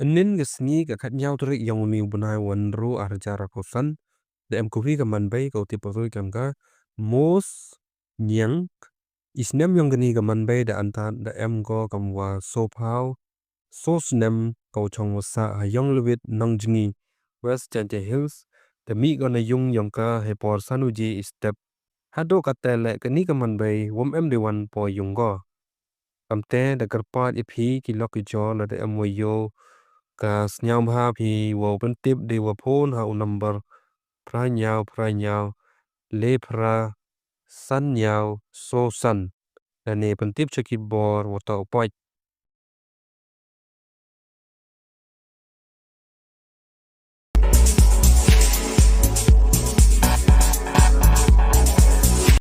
ynnin ga sni ga khat nhau trik yang mi bunai wan ru arjara ko san da em kuvi ga manbei ko ti pavoi kam ga mos nyang isnem yang gani ga manbei da anta da em go kam wa sophau sos nem ko chong sa a young lubit nang jingi west tente hills da mi ga na yung yang ka he por sanuji step hado ka tele ka ni ka manbei wom em de wan po yung go kamte da karpat iphi ki loki jo la da em wo yo ka sniawbha phi wo pen tip de wo phone ha number phra nyao le phra san nyao so san da ne pen tip chaki bor wo to poi